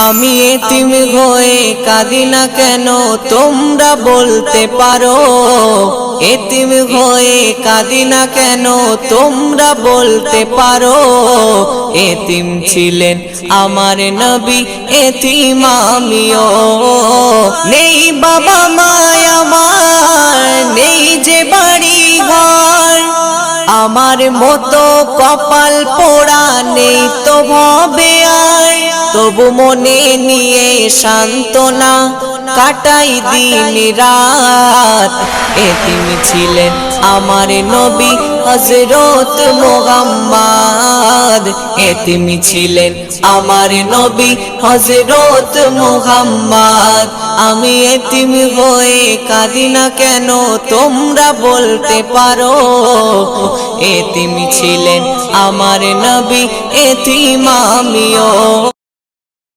আমি এতিম হয়ে কাঁদি না কেন তোমরা বলতে পারো, এতিম হয়ে কাঁদি না কেন তোমরা বলতে পারো। এতিম ছিলেন আমার নবী, এতিম আমিও। নেই বাবা মায় আমার, নেই যে বাড়ি ঘর, আমার মতো কপাল পোড়া নেই তো ভবে আর। তবু মনে নিয়ে সান্ত্বনা কাটাই দিন রাত। এতিম ছিলেন আমার নবী হযরত মুহাম্মদ, এতিম ছিলেন আমার নবী হযরত মুহাম্মদ। আমি এতিম হয়ে কাঁদি না কেন তোমরা বলতে পারো, এতিম ছিলেন আমার নবী, এতিম আমিও।